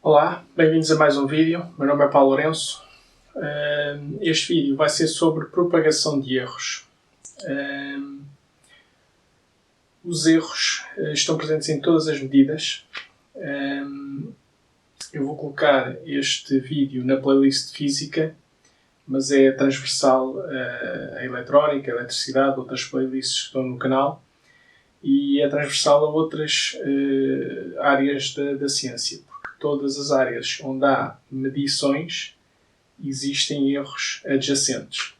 Olá, bem-vindos a mais um vídeo. Meu nome é Paulo Lourenço. Este vídeo vai ser sobre propagação de erros. Os erros estão presentes em todas as medidas. Eu vou colocar este vídeo na playlist de Física, mas é transversal a Eletrónica, a Eletricidade, outras playlists que estão no canal, e é transversal a outras áreas da ciência. Todas as áreas onde há medições existem erros adjacentes.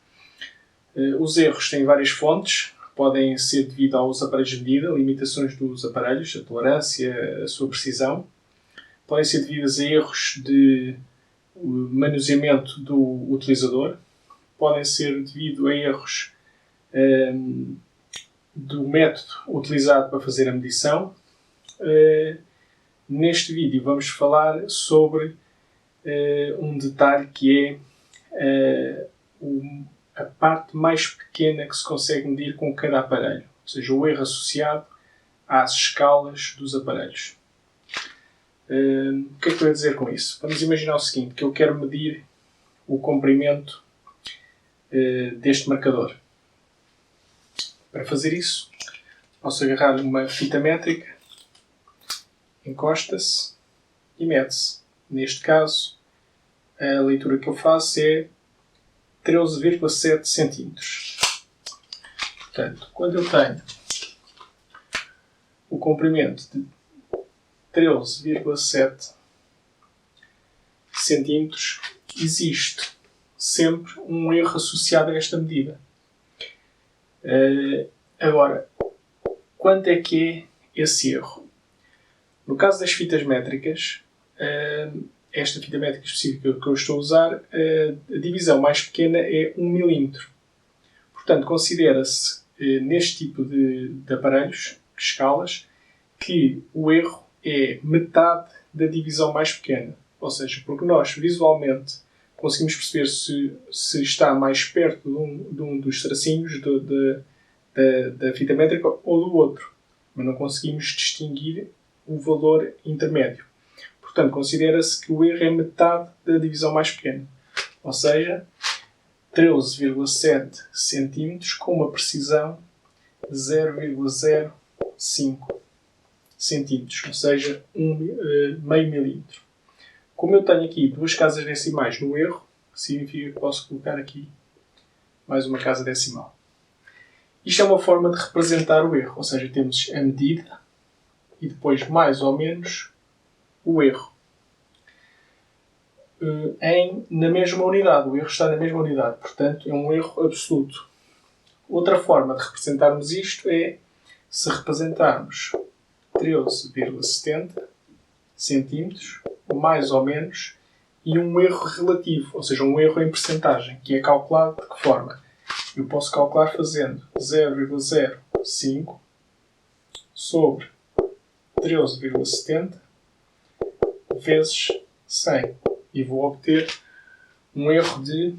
Os erros têm várias fontes, podem ser devido aos aparelhos de medida, limitações dos aparelhos, a tolerância, a sua precisão. Podem ser devidas a erros de manuseamento do utilizador. Podem ser devido a erros do método utilizado para fazer a medição. Neste vídeo vamos falar sobre um detalhe que é a parte mais pequena que se consegue medir com cada aparelho, ou seja, o erro associado às escalas dos aparelhos. O que é que eu ia dizer com isso? Vamos imaginar o seguinte, que eu quero medir o comprimento deste marcador. Para fazer isso, posso agarrar uma fita métrica, encosta-se e mede-se. Neste caso, a leitura que eu faço é 13,7 cm. Portanto, quando eu tenho o comprimento de 13,7 cm, existe sempre um erro associado a esta medida. Agora, quanto é que é esse erro? No caso das fitas métricas, esta fita métrica específica que eu estou a usar, a divisão mais pequena é 1 mm. Portanto, considera-se neste tipo de aparelhos, escalas, que o erro é metade da divisão mais pequena. Ou seja, porque nós visualmente conseguimos perceber se está mais perto de um dos tracinhos da fita métrica ou do outro, mas não conseguimos distinguir o valor intermédio. Portanto, considera-se que o erro é metade da divisão mais pequena. Ou seja, 13,7 cm com uma precisão de 0,05 cm, ou seja, meio milímetro. Como eu tenho aqui duas casas decimais no erro, significa que posso colocar aqui mais uma casa decimal. Isto é uma forma de representar o erro, ou seja, temos a medida e depois mais ou menos o erro. Na mesma unidade. O erro está na mesma unidade. Portanto, é um erro absoluto. Outra forma de representarmos isto é se representarmos 13,70 cm, mais ou menos, e um erro relativo, ou seja, um erro em percentagem, que é calculado de que forma? Eu posso calcular fazendo 0,05 sobre 13,70 vezes 100 e vou obter um erro de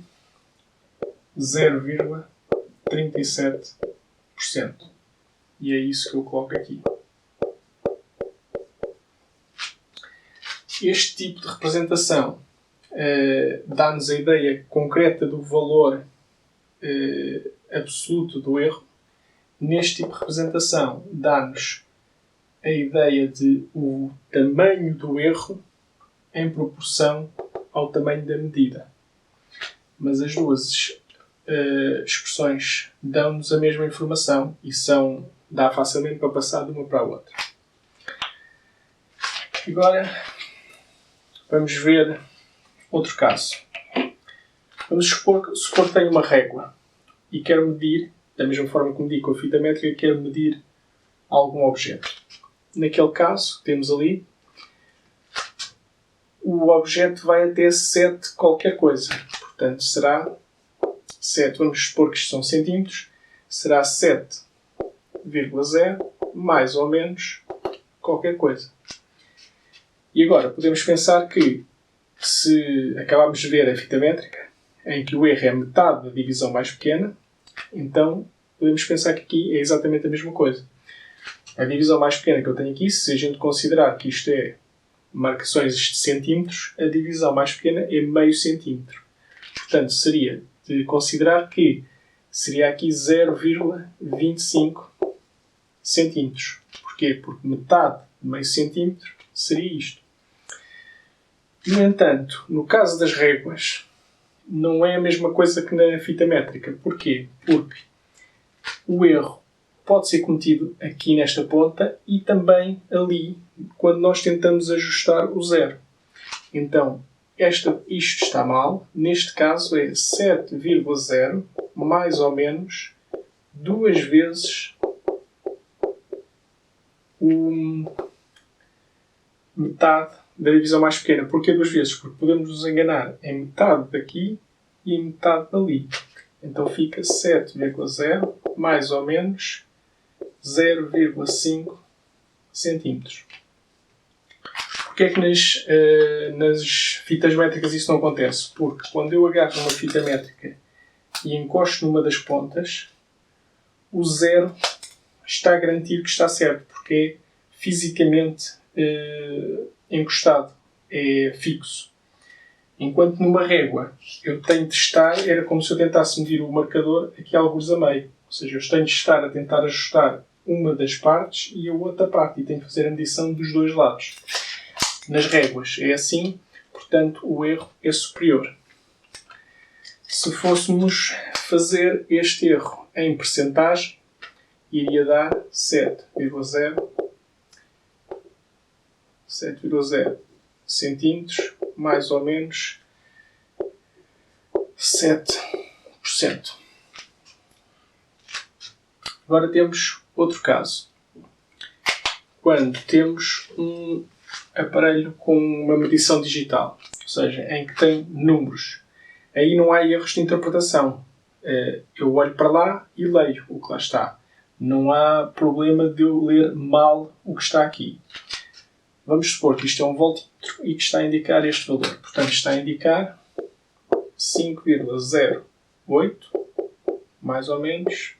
0,37%. E é isso que eu coloco aqui. Este tipo de representação dá-nos a ideia concreta do valor absoluto do erro. Neste tipo de representação dá-nos a ideia de o tamanho do erro em proporção ao tamanho da medida. Mas as duas expressões dão-nos a mesma informação e dá facilmente para passar de uma para a outra. Agora vamos ver outro caso. Vamos supor que tenho uma régua e quero medir, da mesma forma que medi com a fita métrica, quero medir algum objeto. Naquele caso, temos ali, o objeto vai até 7 qualquer coisa. Portanto, será 7, vamos supor que isto são centímetros, será 7,0 mais ou menos qualquer coisa. E agora, podemos pensar que, se acabarmos de ver a fita métrica, em que o erro é metade da divisão mais pequena, então podemos pensar que aqui é exatamente a mesma coisa. A divisão mais pequena que eu tenho aqui, se a gente considerar que isto é marcações de centímetros, a divisão mais pequena é meio centímetro. Portanto, seria de considerar que seria aqui 0,25 centímetros. Porquê? Porque metade de meio centímetro seria isto. No entanto, no caso das réguas, não é a mesma coisa que na fita métrica. Porquê? Porque o erro pode ser cometido aqui nesta ponta e também ali, quando nós tentamos ajustar o zero. Então, isto está mal. Neste caso é 7,0 mais ou menos 2 vezes metade da divisão mais pequena. Porquê 2 vezes? Porque podemos nos enganar em metade daqui e em metade dali. Então fica 7,0 mais ou menos 0,5 centímetros. Porquê é que nas fitas métricas isso não acontece? Porque quando eu agarro uma fita métrica e encosto numa das pontas, o zero está garantido que está certo, porque é fisicamente encostado, é fixo. Enquanto numa régua eu tenho de estar, era como se eu tentasse medir o marcador aqui alguns a meio. Ou seja, eu tenho de estar a tentar ajustar uma das partes e a outra parte, e tenho de fazer a medição dos dois lados. Nas réguas é assim, portanto o erro é superior. Se fôssemos fazer este erro em percentagem, iria dar 7,0 centímetros, mais ou menos 7%. Agora temos outro caso. Quando temos um aparelho com uma medição digital, ou seja, em que tem números. Aí não há erros de interpretação. Eu olho para lá e leio o que lá está. Não há problema de eu ler mal o que está aqui. Vamos supor que isto é um voltímetro e que está a indicar este valor. Portanto, está a indicar 5,08, mais ou menos,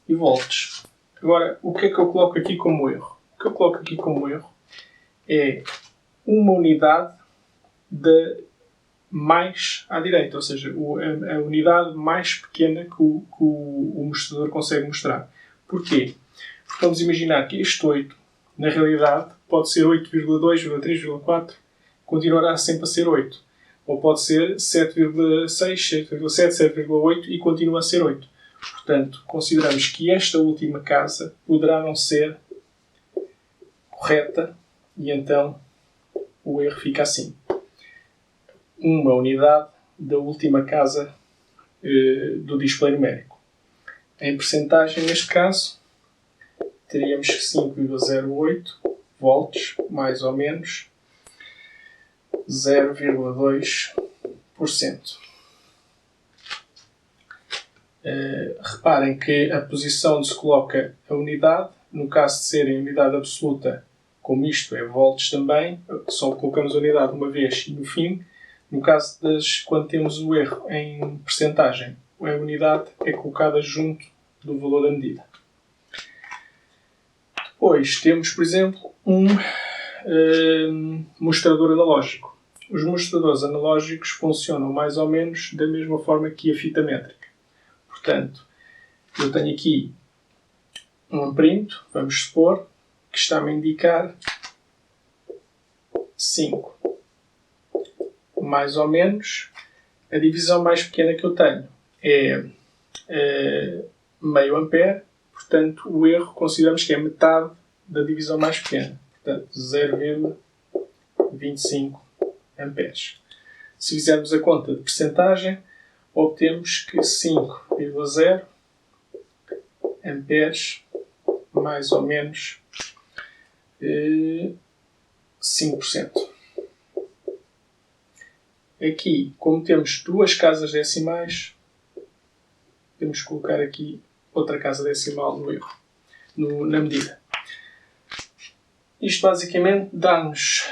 e volts. Agora, o que é que eu coloco aqui como erro? O que eu coloco aqui como erro é uma unidade mais à direita, ou seja, a unidade mais pequena que o mostrador consegue mostrar. Porquê? Porque vamos imaginar que este 8, na realidade, pode ser 8,2, 3,4, continuará sempre a ser 8. Ou pode ser 7,6, 7,7, 7,8 e continua a ser 8. Portanto, consideramos que esta última casa poderá não ser correta e então o erro fica assim. Uma unidade da última casa do display numérico. Em percentagem, neste caso, teríamos 5,08 volts, mais ou menos 0,2%. Reparem que a posição onde se coloca a unidade, no caso de ser em unidade absoluta, como isto é volts também, só colocamos a unidade uma vez e no fim. No caso quando temos o erro em percentagem, a unidade é colocada junto do valor da medida. Depois temos, por exemplo, um mostrador analógico. Os mostradores analógicos funcionam mais ou menos da mesma forma que a fita métrica. Portanto, eu tenho aqui um amperímetro, vamos supor, que está-me a indicar 5. Mais ou menos, a divisão mais pequena que eu tenho é meio ampere, portanto o erro consideramos que é metade da divisão mais pequena, portanto 0,25 amperes. Se fizermos a conta de percentagem, obtemos que 5,0 amperes mais ou menos 5%. Aqui, como temos duas casas decimais, temos que colocar aqui outra casa decimal no erro, na medida. Isto basicamente dá-nos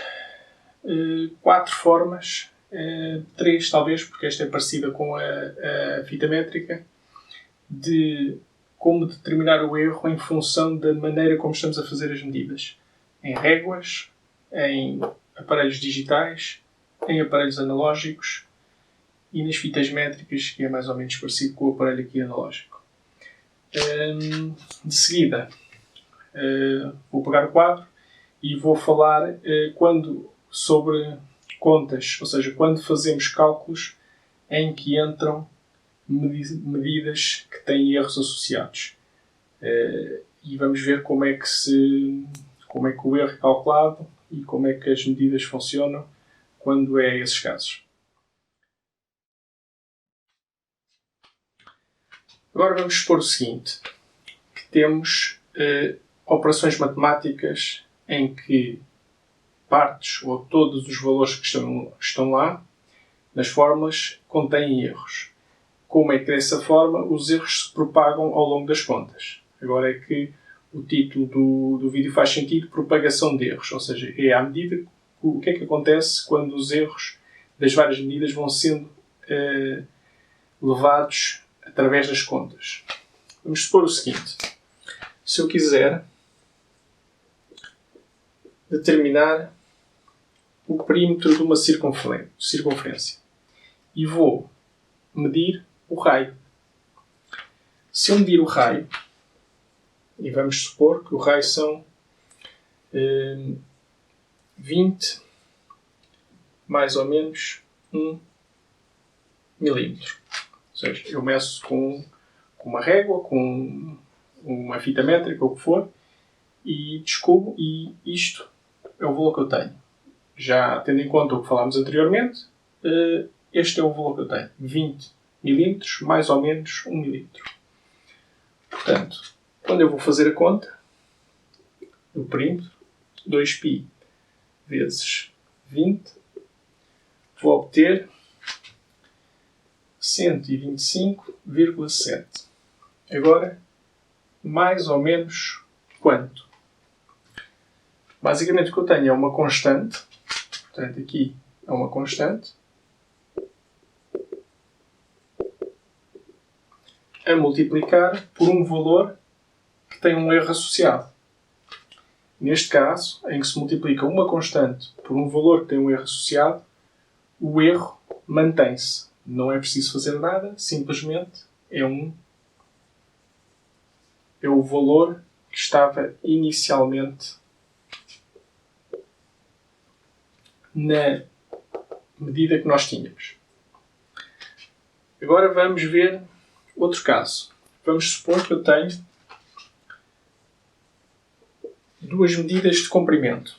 4 formas, 3 talvez, porque esta é parecida com a fita métrica, de como determinar o erro em função da maneira como estamos a fazer as medidas. Em réguas, em aparelhos digitais, em aparelhos analógicos e nas fitas métricas, que é mais ou menos parecido com o aparelho aqui analógico. De seguida, vou pegar o quadro e vou falar sobre contas, ou seja, quando fazemos cálculos em que entram medidas que têm erros associados. E vamos ver como é que o erro é calculado e como é que as medidas funcionam quando é esses casos. Agora vamos supor o seguinte, que temos operações matemáticas em que partes ou todos os valores que estão lá nas fórmulas contêm erros. Como é que dessa forma os erros se propagam ao longo das contas? Agora é que o título do vídeo faz sentido, propagação de erros, ou seja, é à medida o que é que acontece quando os erros das várias medidas vão sendo levados através das contas. Vamos supor o seguinte, se eu quiser determinar o perímetro de uma circunferência e vou medir o raio. Se eu medir o raio, e vamos supor que o raio são 20 mais ou menos 1 milímetro. Ou seja, eu meço com uma régua, com uma fita métrica, ou o que for, e descubro, e isto é o valor que eu tenho. Já tendo em conta o que falámos anteriormente, este é o valor que eu tenho. 20 milímetros mais ou menos 1 milímetro. Portanto, quando eu vou fazer a conta do perímetro, 2π vezes 20, vou obter 125,7. Agora, mais ou menos quanto? Basicamente o que eu tenho é uma constante, portanto aqui é uma constante, a multiplicar por um valor que tem um erro associado. Neste caso, em que se multiplica uma constante por um valor que tem um erro associado, o erro mantém-se. Não é preciso fazer nada, simplesmente é o valor que estava inicialmente na medida que nós tínhamos. Agora vamos ver outro caso. Vamos supor que eu tenho duas medidas de comprimento.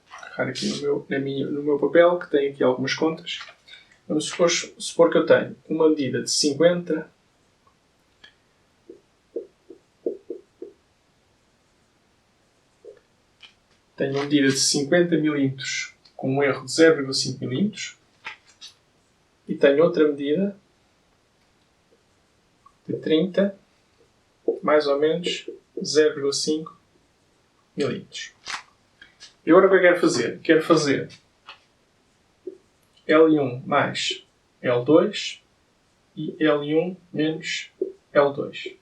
Vou agarrar aqui no meu papel, que tem aqui algumas contas. Vamos supor que eu tenho uma medida de 50 tenho uma medida de 50 mm com um erro de 0,5 mm e tenho outra medida de 30 mais ou menos 0,5 mm. E agora o que eu quero fazer? Quero fazer L1 mais L2 e L1 menos L2.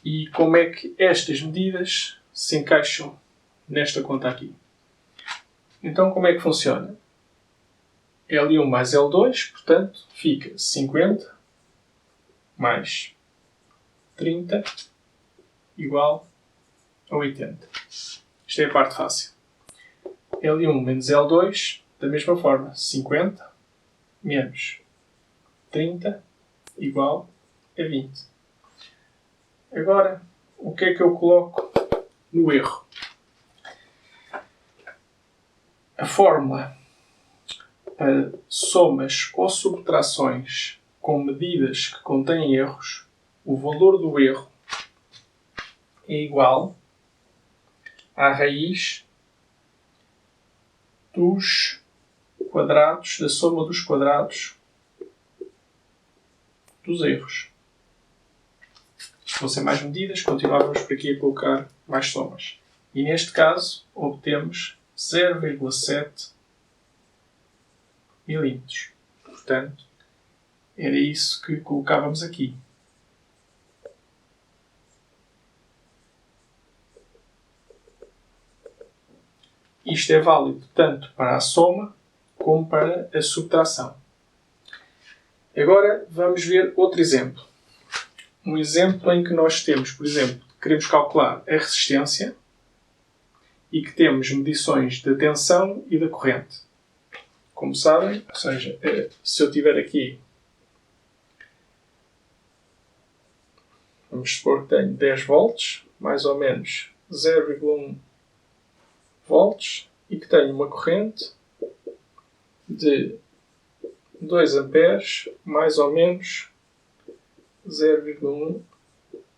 E como é que estas medidas se encaixam nesta conta aqui? Então, como é que funciona? L1 mais L2, portanto, fica 50 mais 30 igual a 80. Isto é a parte fácil. L1 menos L2, da mesma forma, 50 menos 30 igual a 20. Agora, o que é que eu coloco no erro? A fórmula para somas ou subtrações com medidas que contêm erros, o valor do erro é igual à raiz dos quadrados, da soma dos quadrados dos erros. Se fossem mais medidas, continuávamos por aqui a colocar mais somas. E neste caso, obtemos 0,7 milímetros. Portanto, era isso que colocávamos aqui. isto é válido tanto para a soma como para a subtração. Agora vamos ver outro exemplo. Um exemplo em que nós temos, por exemplo, queremos calcular a resistência e que temos medições da tensão e da corrente. Como sabem, ou seja, se eu tiver aqui, vamos supor que tenho 10 volts, mais ou menos 0,1 volts, e que tenho uma corrente de 2 amperes, mais ou menos 0,1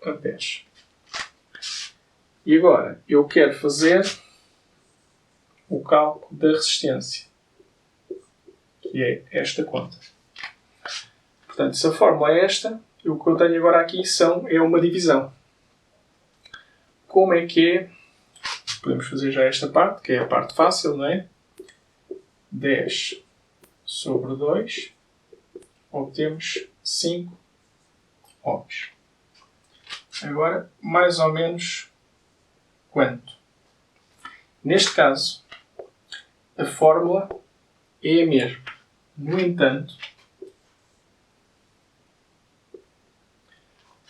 amperes. E agora, eu quero fazer o cálculo da resistência, que é esta conta. Portanto, se a fórmula é esta, o que eu tenho agora aqui é uma divisão. Como é que é? Podemos fazer já esta parte, que é a parte fácil, não é? 10 sobre 2, obtemos 5 ohms. Agora, mais ou menos quanto? Neste caso, a fórmula é a mesma. No entanto,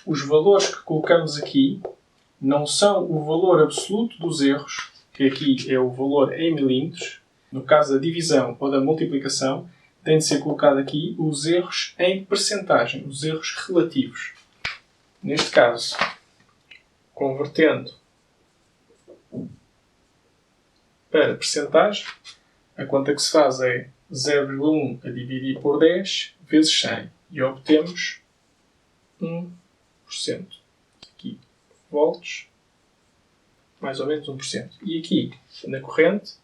os valores que colocamos aqui não são o valor absoluto dos erros, que aqui é o valor em milímetros. No caso da divisão ou da multiplicação, tem de ser colocado aqui os erros em percentagem, os erros relativos. Neste caso, convertendo para percentagem, a conta que se faz é 0,1 a dividir por 10 vezes 100 e obtemos 1%. Aqui, volts, mais ou menos 1%. E aqui, na corrente,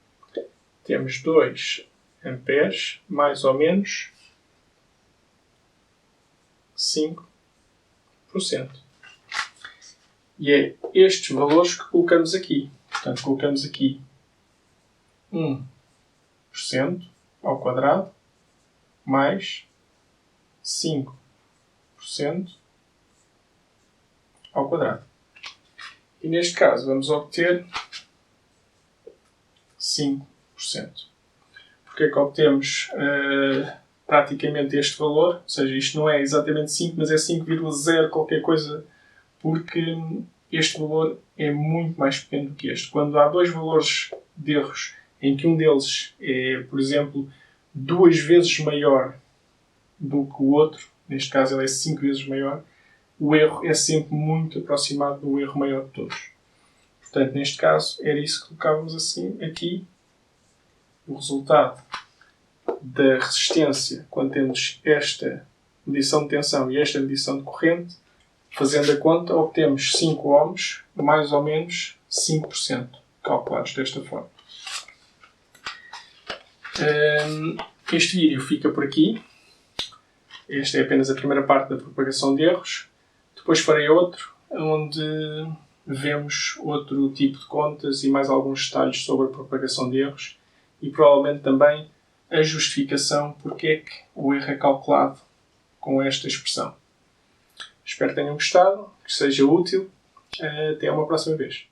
temos 2 amperes, mais ou menos 5%. E é estes valores que colocamos aqui. Portanto, colocamos aqui 1% ao quadrado mais 5% ao quadrado. E neste caso vamos obter 5%. Porque é que obtemos praticamente este valor? Ou seja, isto não é exatamente 5, mas é 5,0 qualquer coisa, porque este valor é muito mais pequeno do que este. Quando há dois valores de erros em que um deles é, por exemplo, 2 vezes maior do que o outro, neste caso ele é 5 vezes maior, o erro é sempre muito aproximado do erro maior de todos. Portanto, neste caso, era isso que colocávamos assim aqui. O resultado da resistência, quando temos esta medição de tensão e esta medição de corrente, fazendo a conta, obtemos 5 ohms, mais ou menos 5%, calculados desta forma. Este vídeo fica por aqui. Esta é apenas a primeira parte da propagação de erros. Depois farei outro, onde vemos outro tipo de contas e mais alguns detalhes sobre a propagação de erros e provavelmente também a justificação porque é que o erro é calculado com esta expressão. Espero que tenham gostado, que seja útil. Até uma próxima vez.